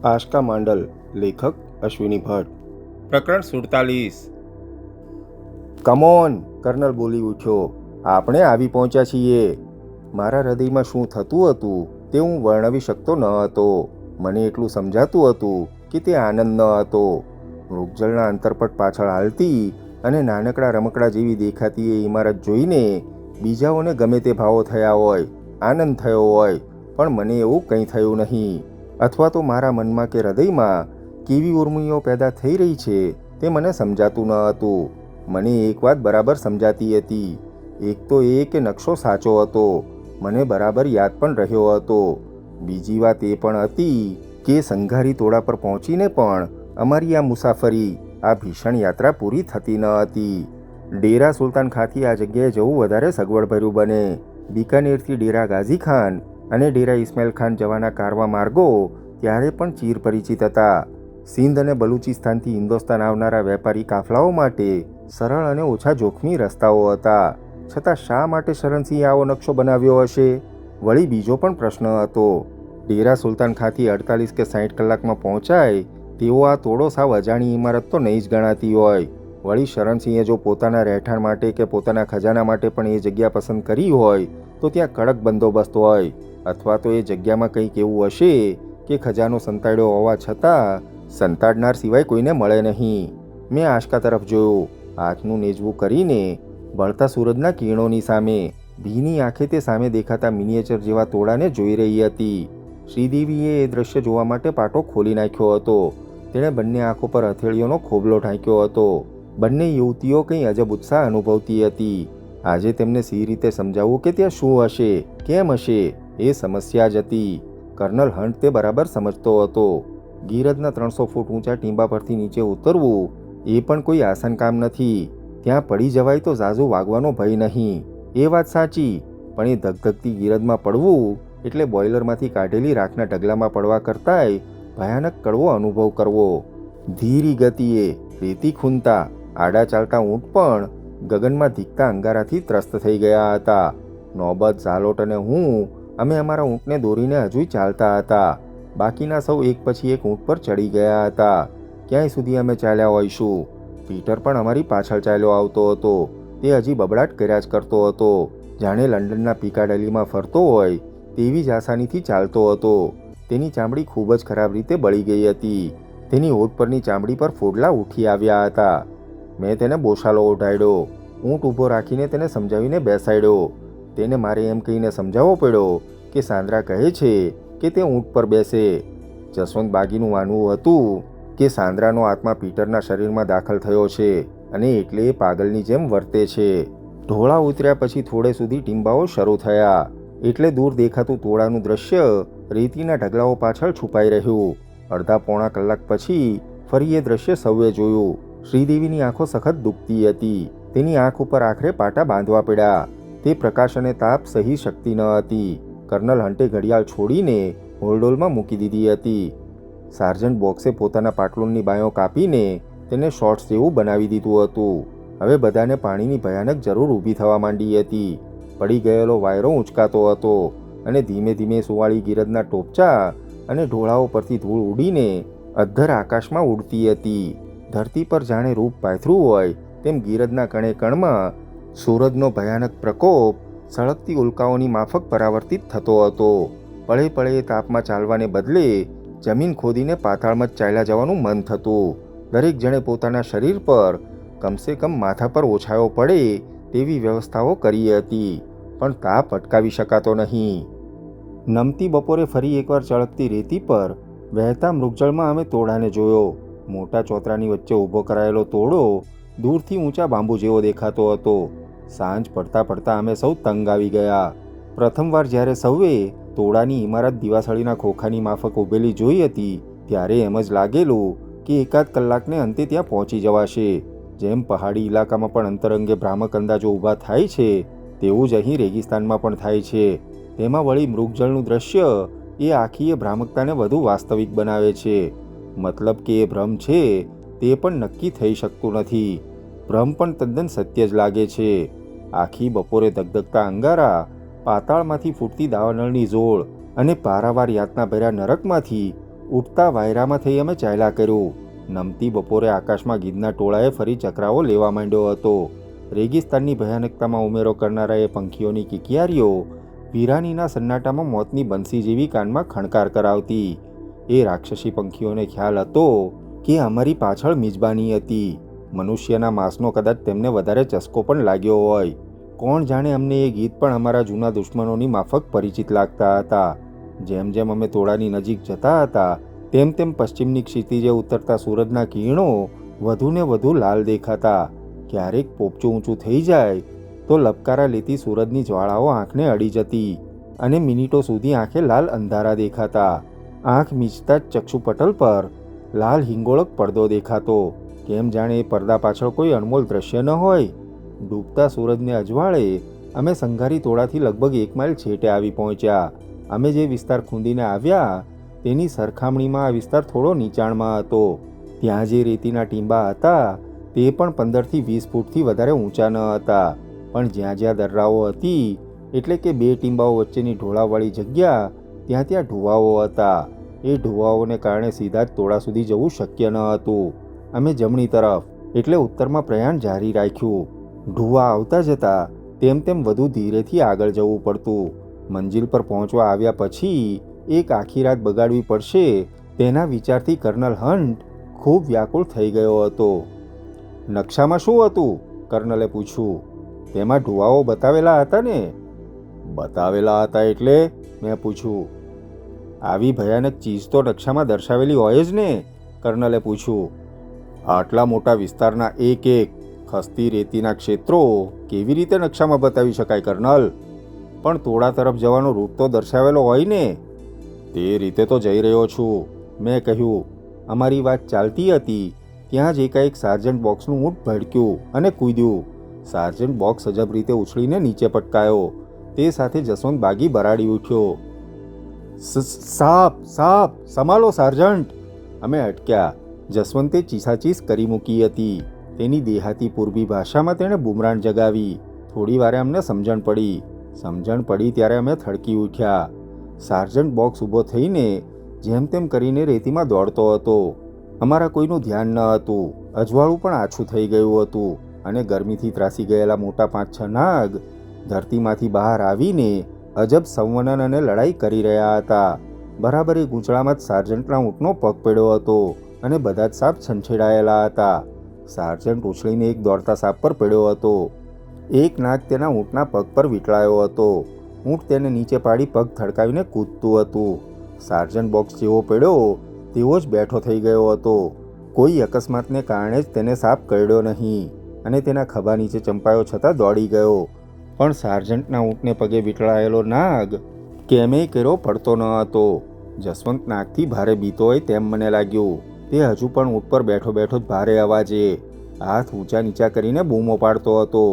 આશકા માંડલ. લેખક અશ્વિની ભટ્ટ. પ્રકરણ 47. Come on, kernel બોલી ઉઠ્યો. આપણે આવી પહોંચ્યા છીએ. મારા હૃદયમાં શું થતું હતું તે હું વર્ણવી શકતો ન હતો. મને એટલું સમજાતું હતું કે તે આનંદ ન હતો. મૃગજળના અંતરપટ પાછળ હાલતી અને નાનકડા રમકડા જેવી દેખાતી એ ઇમારત જોઈને બીજાઓને ગમે તે ભાવો થયા હોય, આનંદ થયો હોય, પણ મને એવું કંઈ થયું નહીં. અથવા તો મારા મનમાં કે હૃદયમાં કેવી ઉર્મિઓ પેદા થઈ રહી છે તે મને સમજાતું ન હતું. મને એક વાત બરાબર સમજાતી હતી. એક તો એ કે નકશો સાચો હતો, મને બરાબર યાદ પણ રહ્યો હતો. બીજી વાત એ પણ હતી કે સંઘારી તોડા પર પહોંચીને પણ અમારી આ મુસાફરી, આ ભીષણ યાત્રા પૂરી થતી ન હતી. ડેરા સુલતાન ખાંથી આ જગ્યાએ જવું વધારે સગવડભર્યું બને. બિકાનેરથી ડેરા ગાઝી ખાન અને ડેરા ઇસ્માઇલ ખાન જવાના કારવા માર્ગો ત્યારે પણ ચીર પરિચિત હતા. સિંધ અને બલુચિસ્તાનથી હિન્દુસ્તાન આવનારા વેપારી કાફલાઓ માટે સરળ અને ઓછા જોખમી રસ્તાઓ હતા. છતાં શા માટે શરણસિંહે આવો નકશો બનાવ્યો હશે? વળી બીજો પણ પ્રશ્ન હતો. ડેરા સુલતાન ખાંથી 48 કે 60 કલાકમાં પહોંચાય તેવો આ તોડો સાવ અજાણી ઇમારત તો નહીં જ ગણાતી હોય. વળી શરણસિંહે જો પોતાના રહેઠાણ માટે કે પોતાના ખજાના માટે પણ એ જગ્યા પસંદ કરી હોય તો ત્યાં કડક બંદોબસ્ત હોય. અથવા તો એ જગ્યામાં કંઈક એવું હશે કે ખજાનો સંતાડ્યો હોવા છતાં સંતાડનાર સિવાય કોઈને મળે નહીં. મેં આશકા તરફ જોયો. હાથનું નેજવું કરીને બળતા સૂરજના કિરણોની સામે ભીની આંખે તે સામે દેખાતા મિનિએચર જેવા તોડાને જોઈ રહી હતી. શ્રીદેવીએ એ દ્રશ્ય જોવા માટે પાટો ખોલી નાખ્યો હતો. તેણે બંને આંખો પર હથેળીઓનો ખોબલો ઢાંક્યો હતો. બંને યુવતીઓ કંઈ અજબ ઉત્સાહ અનુભવતી હતી. આજે તેમને સી રીતે સમજાવવું કે ત્યાં શું હશે, કેમ હશે, એ સમસ્યા જ હતી. કર્નલ હન્ટ તે બરાબર સમજતો હતો. ગીરદના 300 ફૂટ ઊંચા ટીંબા પરથી નીચે ઉતરવું એ પણ કોઈ આસાન કામ નથી. ત્યાં પડી જવાય તો ઝાઝુ વાગવાનો ભય નહીં, એ વાત સાચી. પણ એ ધગધગતી ગીરદમાં પડવું એટલે બોઇલરમાંથી કાઢેલી રાખના ઢગલામાં પડવા કરતાંય ભયાનક કડવો અનુભવ કરવો. ધીરી ગતિએ રેતી ખૂંદતા આડા ચાલતા ઊંટ પણ ગગનમાં ધીકતા અંગારાથી ત્રસ્ત થઈ ગયા હતા. નોબત, ઝાલોટ અને હું અમે અમારા ઊંટને દોરીને હજુય ચાલતા હતા. બાકીના સૌ એક પછી એક ઊંટ પર ચડી ગયા હતા. ક્યાંય સુધી અમે ચાલ્યા હોઈશું. પીટર પણ અમારી પાછળ ચાલ્યો આવતો હતો. તે હજી બબડાટ કર્યા જ કરતો હતો. જાણે લંડનના પિકાડેલીમાં ફરતો હોય તેવી જ આસાનીથી ચાલતો હતો. તેની ચામડી ખૂબ જ ખરાબ રીતે બળી ગઈ હતી. તેની હોઠ પરની ચામડી પર ફોડલા ઉઠી આવ્યા હતા. મેં તેને બોશાલો ઉઢાડ્યો. ઊંટ ઊભો રાખીને તેને સમજાવીને બેસાડ્યો. તેને મારે એમ કહીને સમજાવવો પડ્યો કે સાંદ્રા કહે છે કે તે ઊંટ પર બેસે. જસવંત બાગીનું માનવું હતું કે સાંદ્રાનો આત્મા પીટરના શરીરમાં દાખલ થયો છે અને એટલે એ પાગલની જેમ વર્તે છે. ઢોળા ઉતર્યા પછી થોડે સુધી ટીંબાઓ શરૂ થયા એટલે દૂર દેખાતું તોડાનું દ્રશ્ય રેતીના ઢગલાઓ પાછળ છુપાઈ રહ્યું. અડધા પોણા કલાક પછી ફરી એ દ્રશ્ય સૌએ જોયું. શ્રીદેવીની આંખો સખત દુખતી હતી. તેની આંખ ઉપર આખરે પાટા બાંધવા પડ્યા. તે પ્રકાશ અને તાપ સહી શકતી ન હતી. કર્નલ હન્ટે ઘડિયાળ છોડીને હોલ્ડોલમાં મૂકી દીધી હતી. સાર્જન્ટ બોક્સે પોતાના પાટલુનની બાંયો કાપીને તેને શોર્ટ્સ જેવું બનાવી દીધું હતું. હવે બધાને પાણીની ભયાનક જરૂર ઊભી થવા માંડી હતી. પડી ગયેલો વાયરો ઊંચકાતો હતો અને ધીમે ધીમે સુવાળી ગીરદના ટોપચા અને ઢોળાઓ પરથી ધૂળ ઉડીને અધ્ધર આકાશમાં ઉડતી હતી. ધરતી પર જાણે રૂપ પાથરું હોય તેમ ગીરદના કણે કણમાં સૂરજનો ભયાનક પ્રકોપ સળગતી ઉલ્કાઓની માફક પરાવર્તિત થતો હતો. પળે પળે તાપમાં ચાલવાને બદલે જમીન ખોદીને પાતાળમાં જ ચાલ્યા જવાનું મન થતું. દરેક જણે પોતાના શરીર પર કમસે કમ માથા પર ઓછાયો પડે તેવી વ્યવસ્થાઓ કરી હતી, પણ તાપ અટકાવી શકાતો નહીં. નમતી બપોરે ફરી એકવાર ચળકતી રેતી પર વહેતા મૃગજળમાં અમે તોડાને જોયો. મોટા ચોતરાની વચ્ચે ઊભો કરાયેલો તોડો દૂરથી ઊંચા બાંબુ જેવો દેખાતો હતો. સાંજ પડતા પડતા અમે સૌ તંગ આવી ગયા. પ્રથમવાર જ્યારે સૌએ તોડાની ઇમારત દિવાસળીના ખોખાની માફક ઊભેલી જોઈ હતી ત્યારે એમ જ લાગેલું કે એકાદ કલાકને અંતે ત્યાં પહોંચી જવાશે. જેમ પહાડી ઇલાકામાં પણ અંતરંગે ભ્રામક અંદાજો ઊભા થાય છે તેવું જ અહીં રેગિસ્તાનમાં પણ થાય છે. તેમાં વળી મૃગજળનું દ્રશ્ય એ આખી એ ભ્રામકતાને વધુ વાસ્તવિક બનાવે છે. મતલબ કે એ ભ્રમ છે તે પણ નક્કી થઈ શકતું નથી. ભ્રમ પણ તદ્દન સત્ય જ લાગે છે. આખી બપોરે ધગધગતા અંગારા, પાતાળમાંથી ફૂટતી દાવાનળની ઝોળ અને પારાવાર યાતના ભર્યા નરકમાંથી ઉઠતા વાયરામાં થઈ અમે ચાલ્યા કર્યું. નમતી બપોરે આકાશમાં ગીધના ટોળાએ ફરી ચકરાવો લેવા માંડ્યો હતો. રેગિસ્તાનની ભયાનકતામાં ઉમેરો કરનારા એ પંખીઓની કિકિયારીઓ વીરાનીના સન્નાટામાં મોતની બંસી જેવી કાનમાં ખણકાર કરાવતી. એ રાક્ષસી પંખીઓને ખ્યાલ હતો કે અમારી પાછળ મિજબાની હતી. મનુષ્યના માંસનો કદાચ તેમને વધારે ચસ્કો પણ લાગ્યો હોય. કોણ જાણે અમને એ ગીત પણ અમારા જૂના દુશ્મનોની માફક પરિચિત લાગતા હતા. જેમ જેમ અમે ટોળાની નજીક જતા હતા તેમ તેમ પશ્ચિમની ક્ષિતિજે ઉતરતા સૂરજના કિરણો વધુને વધુ લાલ દેખાતા. ક્યારેક પોપચું ઊંચું થઈ જાય તો લપકારા લેતી સૂરજની જ્વાળાઓ આંખને અડી જતી અને મિનિટો સુધી આંખે લાલ અંધારા દેખાતા. આંખ મીચતા જ ચક્ષુપટલ પર લાલ હિંગોળક પડદો દેખાતો. કેમ જાણે એ પડદા પાછળ કોઈ અણમોલ દ્રશ્ય ન હોય. ડૂબતા સૂરજને અજવાળે અમે સંઘારી ટોળાથી લગભગ 1 માઇલ છેટે આવી પહોંચ્યા. અમે જે વિસ્તાર ખૂંદીને આવ્યા તેની સરખામણીમાં આ વિસ્તાર થોડો નીચાણમાં હતો. ત્યાં જે રેતીના ટીંબા હતા તે પણ 15થી 20 ફૂટથી વધારે ઊંચા ન હતા. પણ જ્યાં જ્યાં દર્રાઓ હતી એટલે કે 2 ટીંબાઓ વચ્ચેની ઢોળાવાળી જગ્યા ત્યાં ત્યાં ઢુવાઓ હતા. એ ઢુવાઓને કારણે સીધા જ ટોળા સુધી જવું શક્ય ન હતું. અમે જમણી તરફ એટલે ઉત્તરમાં પ્રયાણ જારી રાખ્યું. ઢુવા આવતા જતા તેમ તેમ વધુ ધીરેથી આગળ જવું પડતું. મંજિલ પર પહોંચવા આવ્યા પછી એક આખી રાત બગાડવી પડશે તેના વિચારથી કર્નલ હન્ટ ખૂબ વ્યાકુળ થઈ ગયો હતો. નકશામાં શું હતું? કર્નલે પૂછ્યું. તેમાં ઢુવાઓ બતાવેલા હતા ને? બતાવેલા હતા એટલે? મેં પૂછ્યું. આવી ભયાનક ચીજ તો નકશામાં દર્શાવેલી હોય જ ને? કર્નલે પૂછ્યું. આટલા મોટા વિસ્તારના એક એક ખસતી રેતીના ક્ષેત્રો કેવી રીતે નકશામાં બતાવી શકાય કર્નલ? પણ ટોળા તરફ જવાનો રૂટ તો દર્શાવેલો હોય ને? તે રીતે તો જઈ રહ્યો છું, મેં કહ્યું. અમારી વાત ચાલતી હતી ત્યાં જ એકાએક સાર્જન્ટ બોક્સનું ઊંટ ભડક્યું અને કૂદ્યું. સાર્જન્ટ બોક્સ અજબ રીતે ઉછળીને નીચે પટકાયો. તે સાથે જસવંત બાગી બરાડી ઉઠ્યો. સાપ સાપ સંભાળો સાર્જન્ટ! અમે અટક્યા. જસવંતે ચીસાચીસ કરી મૂકી હતી. તેની દેહાતી પૂર્વી ભાષામાં તેણે બુમરાણ જગાવી. થોડી વારે અમને સમજણ પડી ત્યારે અમે થડકી ઉઠ્યા. સાર્જન્ટ બોક્સ ઊભો થઈને જેમ તેમ કરીને રેતીમાં દોડતો હતો. અમારા કોઈનું ધ્યાન ન હતું. અજવાળું પણ આછું થઈ ગયું હતું અને ગરમીથી ત્રાસી ગયેલા મોટા 5-6 નાગ ધરતીમાંથી બહાર આવીને અજબ સંવનન અને લડાઈ કરી રહ્યા હતા. બરાબર એ ગૂંચળામાં જ સાર્જન્ટના ઊંટનો પગ પડ્યો હતો અને બધા જ સાપ છંછેડાયેલા હતા. સાર્જન્ટ ઉછળીને એક દોડતા સાપ પર પડ્યો હતો. એક નાગ તેના ઊંટના પગ પર વીંટળાયો હતો. ઊંટ તેને નીચે પાડી પગ થડકાવીને કૂદતું હતું. સાર્જન્ટ બોક્સ જેવો પડ્યો તેવો જ બેઠો થઈ ગયો હતો. કોઈ અકસ્માતને કારણે જ તેને સાપ કરડ્યો નહીં અને તેના ખભા નીચે ચંપાયો છતાં દોડી ગયો. પણ સાર્જન્ટના ઊંટને પગે વીંટળાયેલો નાગ કેમેય કર્યો પડતો ન હતો. જસવંત નાગથી ભારે બીતો હોય તેમ મને લાગ્યું. તે હજુ પણ ઊંટ પર બેઠો બેઠો જ ભારે અવાજે હાથ ઊંચા નીચા કરીને બૂમો પાડતો હતો.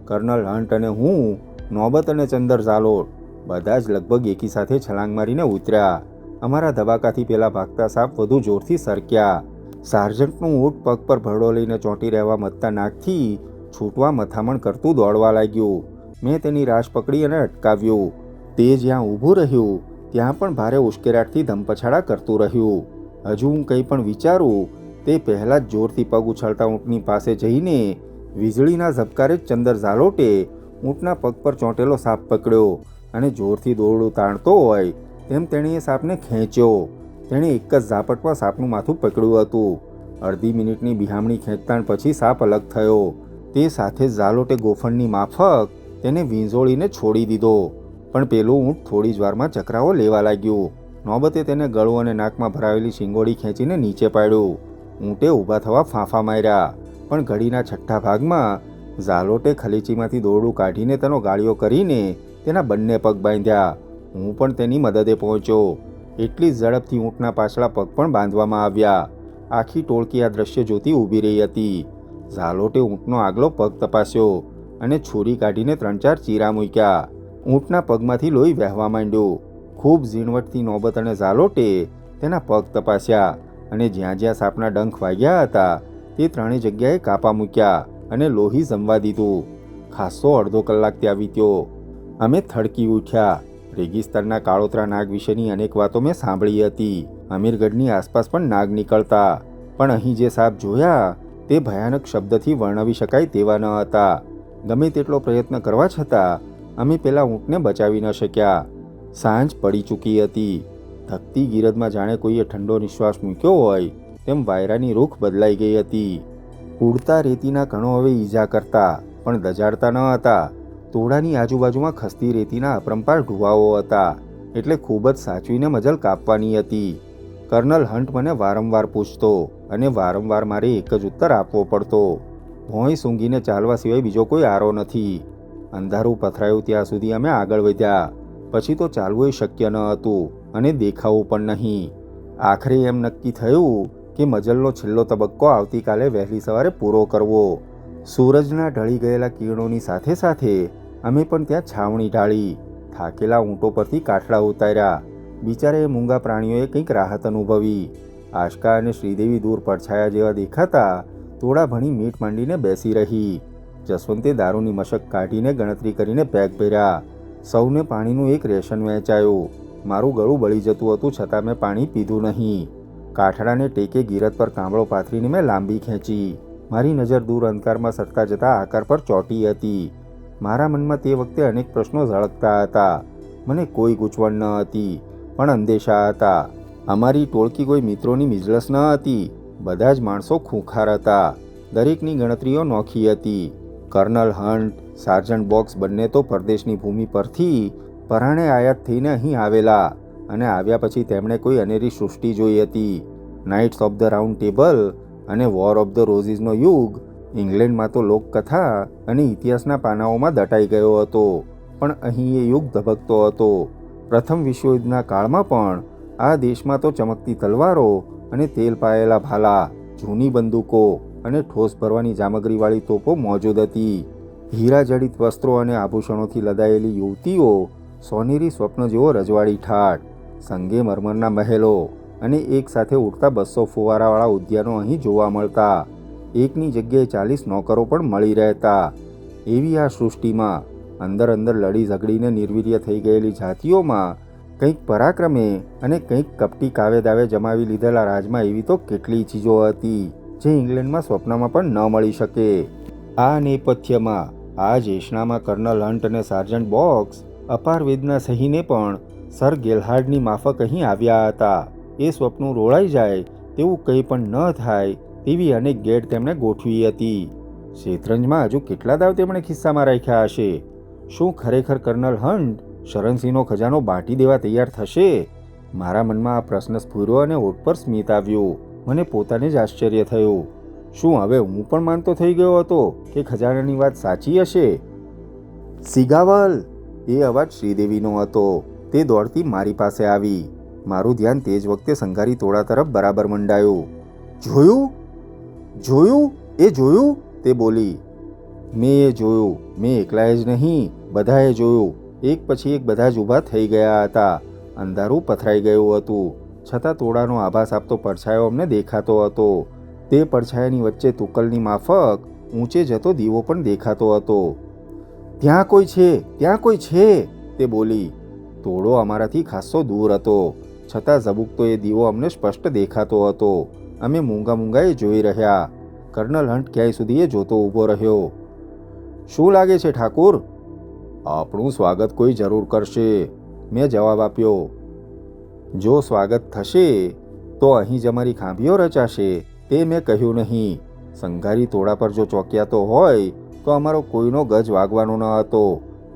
કર્નલ હન્ટ અને હું, નોબત અને ચંદર ઝાલોટ બધા જ લગભગ એકી સાથે છલાંગ મારીને ઉતર્યા. અમારા ધબાકાથી પેલા ભાગતા સાપ વધુ જોરથી સરક્યા. સાર્જન્ટનું ઊંટ પગ પર ભરડો લઈને ચોંટી રહેવા મથતા નાકથી છૂટવા મથામણ કરતું દોડવા લાગ્યું. મેં તેની રાશ પકડી અને અટકાવ્યું. તે જ્યાં ઊભું રહ્યું ત્યાં પણ ભારે ઉશ્કેરાટથી ધમપછાડા કરતું રહ્યું. હજુ હું કંઈ પણ વિચારું તે પહેલાં જ જોરથી પગ ઉછાળતા ઊંટની પાસે જઈને વીજળીના ઝબકારે જ ચંદર ઝાલોટે ઊંટના પગ પર ચોંટેલો સાપ પકડ્યો અને જોરથી દોરડું તાણતો હોય તેમ તેણે એ સાપને ખેંચ્યો. તેણે એક જ ઝાપટમાં સાપનું માથું પકડ્યું હતું. અડધી મિનિટની બિહામણી ખેંચતાણ પછી સાપ અલગ થયો. તે સાથે જ ઝાલોટે ગોફણની માફક તેને વીંઝોળીને છોડી દીધો. પણ પેલું ઊંટ થોડી જ વારમાં ચકરાવો લેવા લાગ્યું. નોબતે તેને ગળું અને નાકમાં ભરાવેલી શિંગોડી ખેંચીને નીચે પાડ્યું. ઊંટે ઊભા થવા ફાંફા માર્યા. પણ ઘડીના છઠ્ઠા ભાગમાં ઝાલોટે ખલીચીમાંથી દોરડું કાઢીને તેનો ગાળિયો કરીને તેના બંને પગ બાંધ્યા. હું પણ તેની મદદે પહોંચ્યો. એટલી ઝડપથી ઊંટના પાછલા પગ પણ બાંધવામાં આવ્યા. આખી ટોળકી આ દ્રશ્ય જોતી ઊભી રહી હતી. ઝાલોટે ઊંટનો આગલો પગ તપાસ્યો અને છોરી કાઢીને 3-4 ચીરા મૂક્યા. ઊંટના પગમાંથી લોહી વહેવા માંડ્યું. ખૂબ ઝીણવટથી નોબત અને ઝાલોટે તેના પગ તપાસ્યા અને જ્યાં જ્યાં સાપના ડંખ વાગ્યા હતા તે 3 જગ્યાએ કાપા મૂક્યા અને લોહી જમવા દીધું. ખાસો અડધો કલાક ત્યાં વીત્યો. અમે થડકી ઉઠ્યા. રેગિસ્તાનના કાળોતરા નાગ વિશેની અનેક વાતો મેં સાંભળી હતી. અમીરગઢની આસપાસ પણ નાગ નીકળતા, પણ અહીં જે સાપ જોયા તે ભયાનક શબ્દથી વર્ણવી શકાય તેવા ન હતા. ગમે તેટલો પ્રયત્ન કરવા છતાં અમે પેલા ઊંટને બચાવી ન શક્યા. સાંજ પડી ચૂકી હતી. ધકતી ગીરદમાં જાણે કોઈએ ઠંડો નિશ્વાસ મૂક્યો હોય તેમ વાયરાની રૂખ બદલાઈ ગઈ હતી. ઉડતા રેતીના કણો હવે ઈજા કરતા પણ દજાડતા ન હતા. તોડાની આજુબાજુમાં ખસતી રેતીના અપરંપાર ઢુવાઓ હતા, એટલે ખૂબ જ સાચવીને મજલ કાપવાની હતી. કર્નલ હન્ટ મને વારંવાર પૂછતો અને વારંવાર મારે એક જ ઉત્તર આપવો પડતો: ભોંય સૂંઘીને ચાલવા સિવાય બીજો કોઈ આરો નથી. અંધારું પથરાયું ત્યાં સુધી અમે આગળ વધ્યા. પછી તો ચાલવું શક્ય ન હતું અને દેખાવું પણ નહીં. આખરે એમ નક્કી થયું કે મજલનો છેલ્લો તબક્કો આવતીકાલે વહેલી સવારે પૂરો કરવો. સૂરજના ઢળી ગયેલા કિરણોની સાથે સાથે અમે પણ ત્યાં છાવણી ઢાળી. થાકેલા ઊંટો પરથી કાઠડા ઉતાર્યા. બિચારે મૂંગા પ્રાણીઓએ કંઈક રાહત અનુભવી. આશકા અને શ્રીદેવી દૂર પડછાયા જેવા દેખાતા થોડા ભણી મીટ માંડીને બેસી રહી. જસવંતે દારૂની મશક કાઢીને ગણતરી કરીને પેક ભર્યા. સૌને પાણીનું એક રેશન વહેંચાયું. મારું ગળું બળી જતું હતું છતાં મેં પાણી પીધું નહીં. કાઠડાને ટેકે ગીરદ પર કાંબળો પાથરીને મેં લાંબી ખેંચી. મારી નજર દૂર અંધકારમાં સરતા જતા આકાર પર ચોંટી હતી. મારા મનમાં તે વખતે અનેક પ્રશ્નો ઝળકતા હતા. મને કોઈ ગૂંચવણ ન હતી, પણ અંદેશા હતા. અમારી ટોળકી કોઈ મિત્રોની મિજલસ ન હતી. બધા જ માણસો ખૂંખાર હતા. દરેકની ગણતરીઓ નોખી હતી. કર્નલ હન્ટ, સાર્જન્ટ બોક્સ બંને તો પરદેશની ભૂમિ પરથી પરાણે આયાત થઈને અહીં આવેલા, અને આવ્યા પછી તેમણે કોઈ અનેરી સૃષ્ટિ જોઈ હતી. Nights of the round table અને વોર ઓફ ધ રોઝીસનો યુગ ઇંગ્લેન્ડમાં તો લોકકથા અને ઇતિહાસના પાનાઓમાં દટાઈ ગયો હતો, પણ અહીં એ યુગ ધબકતો હતો. પ્રથમ વિશ્વયુદ્ધના કાળમાં પણ આ દેશમાં તો ચમકતી તલવારો અને તેલ પાયેલા ભાલા, જૂની બંદૂકો અને ઠોસ ભરવાની જામગરીવાળી તોપો મોજૂદ હતી. હીરા જડિત વસ્ત્રો અને આભૂષણોથી લદાયેલી યુવતીઓ સોનેરી સ્વપ્ન જેવો રજવાડી ઠાઠ, સંગે મરમરના મહેલો અને એક સાથે ઉડતા 200 ફુવારાવાળા ઉદ્યાનો અહીં જોવા મળતા. એકની જગ્યાએ 40 નોકરો પણ મળી રહેતા. એવી આ સૃષ્ટિમાં અંદર અંદર લડી ઝઘડીને નિર્વીર્ય થઈ ગયેલી જાતિઓમાં કંઈક પરાક્રમે અને કંઈક કપટી કાવે દાવે જમાવી લીધેલા રાજમાં એવી તો કેટલી ચીજો હતી જે ઇંગ્લેન્ડમાં સ્વપ્નમાં પણ ન મળી શકે. આ નેપથ્યમાં આ જેશનામાં કર્નલ હન્ટ અને સાર્જન્ટ બોક્સ અપાર વેદના સહીને પણ સર ગેલહાર્ડની માફક અહીં આવ્યા હતા. એ સ્વપ્નું રોળાઈ જાય તેવું કંઈ પણ ન થાય તેવી અનેક ગેડ તેમણે ગોઠવી હતી. શેતરંજમાં હજુ કેટલા દાવ તેમણે ખિસ્સામાં રાખ્યા હશે? શું ખરેખર કર્નલ હન્ટ શરણસિંહનો ખજાનો બાંટી દેવા તૈયાર થશે? મારા મનમાં આ પ્રશ્ન સ્ફૂર્યો અને ઓઠ પર સ્મિત આવ્યું. મને પોતાને જ આશ્ચર્ય થયું. શું હવે હું પણ માનતો થઈ ગયો હતો કે ખજાનાની વાત સાચી હશે? સિગાવલ! એ અવાજ શ્રીદેવીનો હતો. તે દોડતી મારી પાસે આવી. મારું ધ્યાન તે જ વખતે સંઘારી તોડા તરફ બરાબર મંડાયું. જોયું? જોયું? એ જોયું? તે બોલી. મેં એ જોયું. મેં એકલાએ જ નહીં, બધાએ જોયું. એક પછી એક બધા જ ઊભા થઈ ગયા હતા. અંધારું પથરાઈ ગયું હતું, છતાં તોડાનો આભાસ આપતો પડછાયો અમને દેખાતો હતો. તે પડછાયાની વચ્ચે તુક્કલની માફક ઊંચે જતો દીવો પણ દેખાતો હતો. ત્યાં કોઈ છે, ત્યાં કોઈ છે! તે બોલી. તોડો અમારાથી ખાસ્સો દૂર હતો, છતાં ઝબૂકતો એ દીવો અમને સ્પષ્ટ દેખાતો હતો. અમે મૂંગાએ જોઈ રહ્યા. કર્નલ હન્ટ ક્યાંય સુધી એ જોતો ઊભો રહ્યો. શું લાગે છે ઠાકુર? આપણું સ્વાગત કોઈ જરૂર કરશે, મેં જવાબ આપ્યો. જો સ્વાગત થશે તો અહીં જ અમારી ખાંભીઓ રચાશે, તે મેં કહ્યું નહીં. સંઘારી તોડા પર જો ચોક્યાતો હોય તો અમારો કોઈનો ગજ વાગવાનો ન હતો.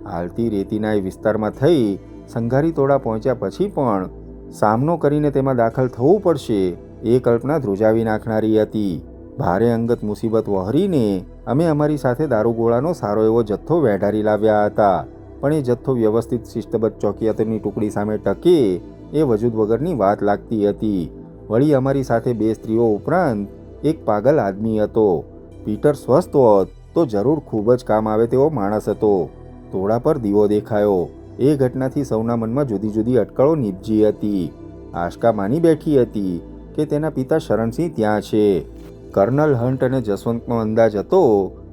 હાલતી રેતીના એ વિસ્તારમાં થઈ સંઘારી તોડા પહોંચ્યા પછી પણ સામનો કરીને તેમાં દાખલ થવું પડશે એ કલ્પના ધ્રુજાવી નાખનારી હતી. ભારે અંગત મુસીબત વહોરીને અમે અમારી સાથે દારૂગોળાનો સારો એવો જથ્થો વેઢારી લાવ્યા હતા, પણ એ જથ્થો વ્યવસ્થિત શિસ્તબદ્ધ ચોકીયાતોની ટુકડી સામે ટકે એ વજૂદ વગરની વાત લાગતી હતી. વળી અમારી સાથે 2 સ્ત્રીઓ ઉપરાંત એક પાગલ આદમી હતો. પીટર સ્વસ્થ હોત તો જરૂર ખૂબ જ કામ આવે તેવો માણસ હતો. તોડા પર દીવો દેખાયો. એ ઘટનાથી સૌના મનમાં જુદી જુદી અટકળો નીપજી હતી. આશકા માની બેઠી હતી કે તેના પિતા શરણસિંહ ત્યાં છે. કર્નલ હન્ટ અને જસવંતનો અંદાજ હતો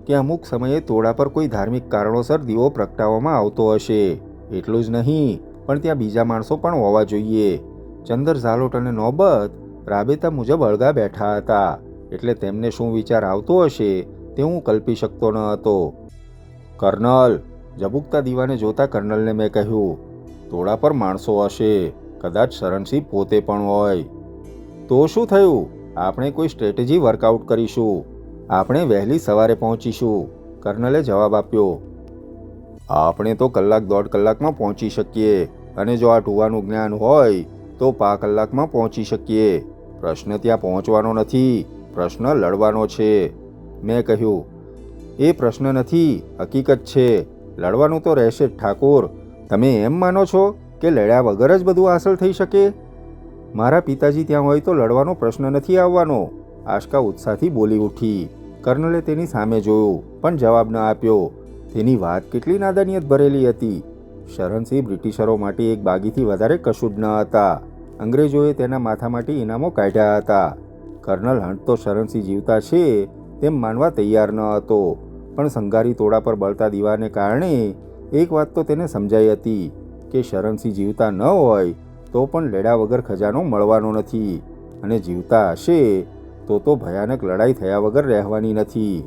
કે અમુક સમયે તોડા પર કોઈ ધાર્મિક કારણોસર દીવો પ્રગટાવવામાં આવતો હશે. એટલું જ નહીં, પણ ત્યાં બીજા માણસો પણ હોવા જોઈએ. ચંદર ઝાલોટ અને નોબત રાબેતા મુજબ અળગા બેઠા હતા, એટલે તેમને શું વિચાર આવતો હશે તે હું કલ્પી શકતો ન હતો. કર્નલ, ઝબુકતા દીવાને જોતા કર્નલને મેં કહ્યું, ટોળા પર માણસો હશે, કદાચ શરણસિંહ પોતે પણ હોય. તો શું થયું? આપણે કોઈ સ્ટ્રેટેજી વર્કઆઉટ કરીશું. આપણે વહેલી સવારે પહોંચીશું, કર્નલે જવાબ આપ્યો. આપણે તો કલાક દોઢ કલાકમાં પહોંચી શકીએ, અને જો આ ટુવાનું જ્ઞાન હોય તો 5 કલાકમાં પહોંચી શકીએ. પ્રશ્ન ત્યાં પહોંચવાનો નથી, પ્રશ્ન લડવાનો છે. મેં કહ્યું, એ પ્રશ્ન નથી, હકીકત છે. લડવાનું તો રહેશે જ ઠાકોર. તમે એમ માનો છો કે લડ્યા વગર જ બધું હાંસલ થઈ શકે? મારા પિતાજી ત્યાં હોય તો લડવાનો પ્રશ્ન નથી આવવાનો, આશકા ઉત્સાહથી બોલી ઉઠી. કર્નલે તેની સામે જોયું, પણ જવાબ ન આપ્યો. તેની વાત કેટલી નાદાનિયત ભરેલી હતી. શરણસિંહ બ્રિટિશરો માટે એક બાગીથી વધારે કશું જ ન હતા. અંગ્રેજોએ તેના માથામાંથી ઇનામો કાઢ્યા હતા. કર્નલ હન્ટ તો શરણસિંહ જીવતા છે તેમ માનવા તૈયાર ન હતો, પણ સંઘારી ટોળા પર બળતા દીવાને કારણે એક વાત તો તેને સમજાઈ હતી કે શરણસિંહ જીવતા ન હોય તો પણ લડ્યા વગર ખજાનો મળવાનો નથી, અને જીવતા હશે તો ભયાનક લડાઈ થયા વગર રહેવાની નથી.